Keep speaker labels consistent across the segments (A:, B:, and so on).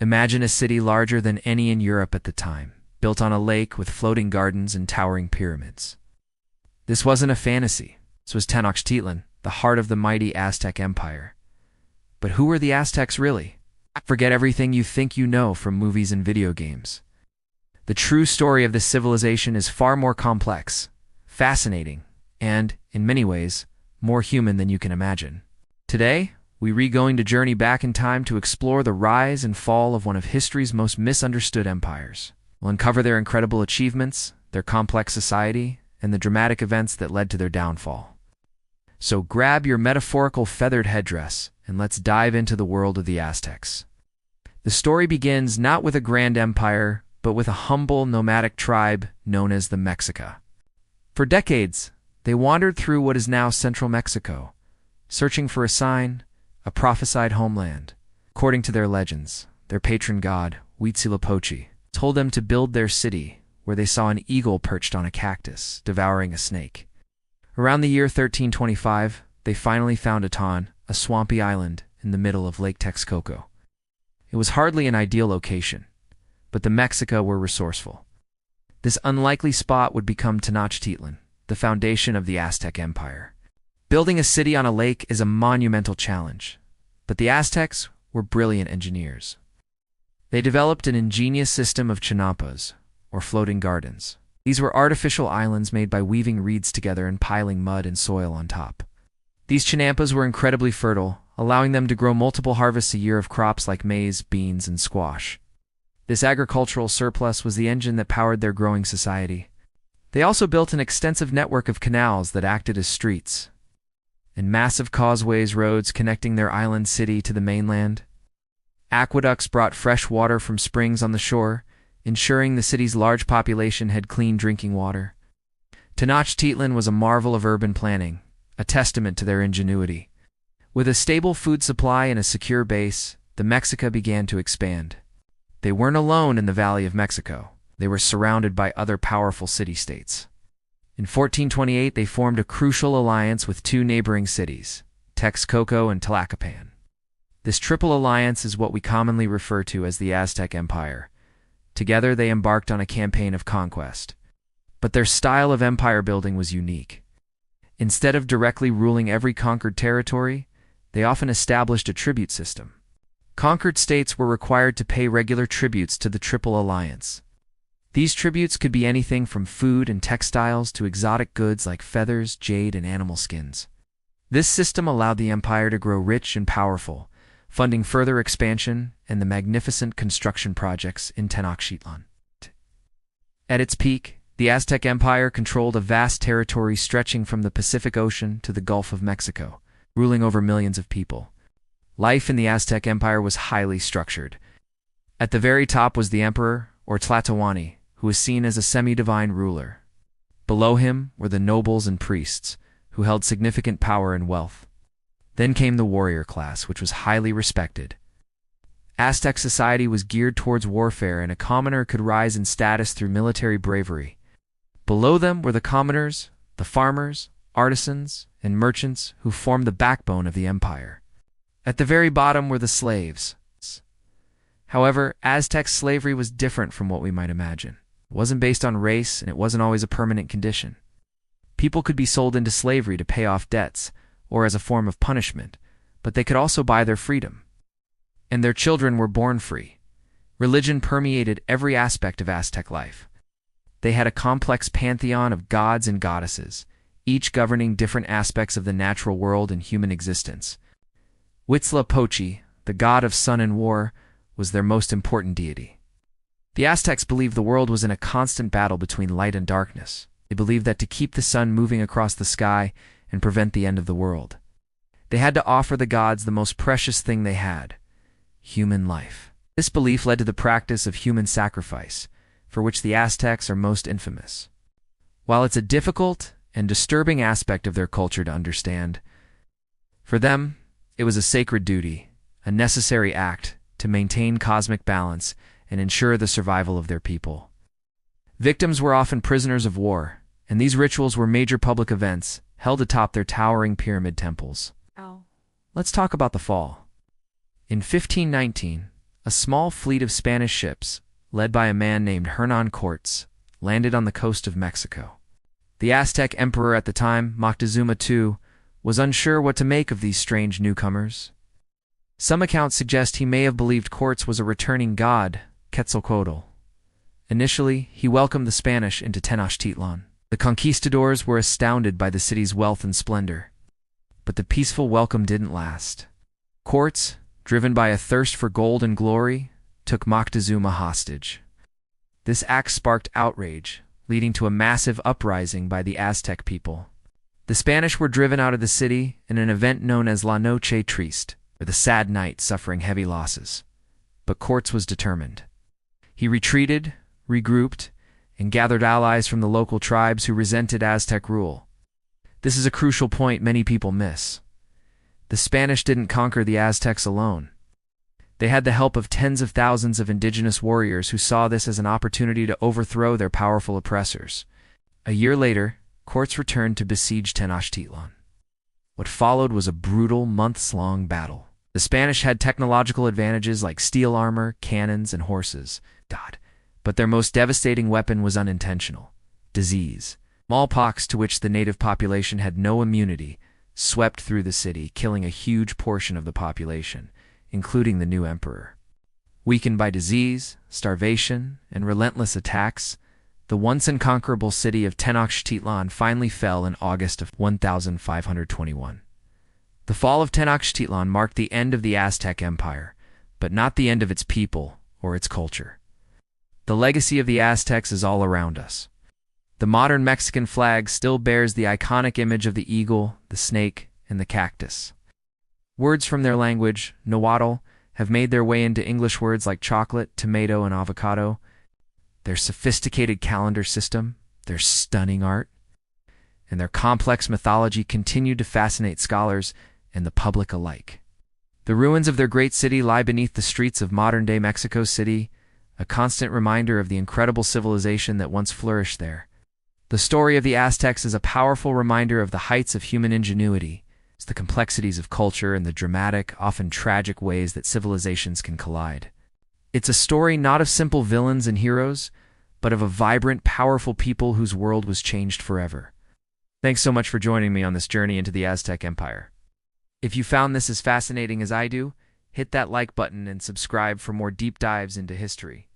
A: Imagine a city larger than any in Europe at the time, built on a lake with floating gardens and towering pyramids. This wasn't a fantasy. This was Tenochtitlan, the heart of the mighty Aztec Empire. But who were the Aztecs really? Forget everything you think you know from movies and video games. The true story of this civilization is far more complex, fascinating, and, in many ways, more human than you can imagine. Today, we're going to journey back in time to explore the rise and fall of one of history's most misunderstood empires. We'll uncover their incredible achievements, their complex society, and the dramatic events that led to their downfall. So grab your metaphorical feathered headdress, and let's dive into the world of the Aztecs. The story begins not with a grand empire, but with a humble nomadic tribe known as the Mexica. For decades, they wandered through what is now central Mexico, searching for a sign, a prophesied homeland. According to their legends, their patron god, Huitzilopochtli, told them to build their city, where they saw an eagle perched on a cactus, devouring a snake. Around the year 1325, they finally found Atan, a swampy island in the middle of Lake Texcoco. It was hardly an ideal location, but the Mexica were resourceful. This unlikely spot would become Tenochtitlan, the foundation of the Aztec Empire. Building a city on a lake is a monumental challenge, but the Aztecs were brilliant engineers. They developed an ingenious system of chinampas, or floating gardens. These were artificial islands made by weaving reeds together and piling mud and soil on top. These chinampas were incredibly fertile, allowing them to grow multiple harvests a year of crops like maize, beans, and squash. This agricultural surplus was the engine that powered their growing society. They also built an extensive network of canals that acted as streets, and massive causeways, roads connecting their island city to the mainland. Aqueducts brought fresh water from springs on the shore, ensuring the city's large population had clean drinking water. Tenochtitlan was a marvel of urban planning, a testament to their ingenuity. With a stable food supply and a secure base, the Mexica began to expand. They weren't alone in the Valley of Mexico. They were surrounded by other powerful city-states. In 1428, they formed a crucial alliance with two neighboring cities, Texcoco and Tlacopan. This triple alliance is what we commonly refer to as the Aztec Empire. Together, they embarked on a campaign of conquest. But their style of empire building was unique. Instead of directly ruling every conquered territory, they often established a tribute system. Conquered states were required to pay regular tributes to the Triple Alliance. These tributes could be anything from food and textiles to exotic goods like feathers, jade, and animal skins. This system allowed the empire to grow rich and powerful, funding further expansion and the magnificent construction projects in Tenochtitlan. At its peak, the Aztec Empire controlled a vast territory stretching from the Pacific Ocean to the Gulf of Mexico, ruling over millions of people. Life in the Aztec Empire was highly structured. At the very top was the emperor, or Tlatoani, who was seen as a semi-divine ruler. Below him were the nobles and priests, who held significant power and wealth. Then came the warrior class, which was highly respected. Aztec society was geared towards warfare, and a commoner could rise in status through military bravery. Below them were the commoners, the farmers, artisans, and merchants who formed the backbone of the empire. At the very bottom were the slaves. However, Aztec slavery was different from what we might imagine. It wasn't based on race, and it wasn't always a permanent condition. People could be sold into slavery to pay off debts, or as a form of punishment, but they could also buy their freedom. And their children were born free. Religion permeated every aspect of Aztec life. They had a complex pantheon of gods and goddesses, each governing different aspects of the natural world and human existence. Huitzilopochtli, the god of sun and war, was their most important deity. The Aztecs believed the world was in a constant battle between light and darkness. They believed that to keep the sun moving across the sky and prevent the end of the world, they had to offer the gods the most precious thing they had, human life. This belief led to the practice of human sacrifice, for which the Aztecs are most infamous. While it's a difficult and disturbing aspect of their culture to understand, for them, it was a sacred duty, a necessary act to maintain cosmic balance and ensure the survival of their people. Victims were often prisoners of war, and these rituals were major public events held atop their towering pyramid temples. Let's talk about the fall. In 1519, A small fleet of Spanish ships, led by a man named Hernán Cortés, landed on the coast of Mexico. The Aztec Emperor at the time, Moctezuma II, was unsure what to make of these strange newcomers. Some accounts suggest he may have believed Cortés was a returning god, Quetzalcoatl. Initially, he welcomed the Spanish into Tenochtitlan. The conquistadors were astounded by the city's wealth and splendor. But the peaceful welcome didn't last. Cortés, driven by a thirst for gold and glory, took Moctezuma hostage. This act sparked outrage, leading to a massive uprising by the Aztec people. The Spanish were driven out of the city in an event known as La Noche Triste, or the Sad Night, suffering heavy losses. But Cortés was determined. He retreated, regrouped, and gathered allies from the local tribes who resented Aztec rule. This is a crucial point many people miss. The Spanish didn't conquer the Aztecs alone. They had the help of tens of thousands of indigenous warriors who saw this as an opportunity to overthrow their powerful oppressors. A year later, Cortés returned to besiege Tenochtitlan. What followed was a brutal, months-long battle. The Spanish had technological advantages like steel armor, cannons, and horses. But their most devastating weapon was unintentional: disease. Smallpox, to which the native population had no immunity, swept through the city, killing a huge portion of the population, including the new emperor. Weakened by disease, starvation, and relentless attacks, the once unconquerable city of Tenochtitlan finally fell in August of 1521. The fall of Tenochtitlan marked the end of the Aztec Empire, but not the end of its people or its culture. The legacy of the Aztecs is all around us. The modern Mexican flag still bears the iconic image of the eagle, the snake, and the cactus. Words from their language, Nahuatl, have made their way into English words like chocolate, tomato, and avocado. Their sophisticated calendar system, their stunning art, and their complex mythology continue to fascinate scholars and the public alike. The ruins of their great city lie beneath the streets of modern-day Mexico City, a constant reminder of the incredible civilization that once flourished there. The story of the Aztecs is a powerful reminder of the heights of human ingenuity, the complexities of culture, and the dramatic, often tragic ways that civilizations can collide. It's a story not of simple villains and heroes, but of a vibrant, powerful people whose world was changed forever. Thanks so much for joining me on this journey into the Aztec Empire. If you found this as fascinating as I do, hit that like button and subscribe for more deep dives into history.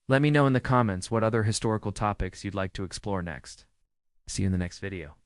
A: Let me know in the comments what other historical topics you'd like to explore next. See you in the next video.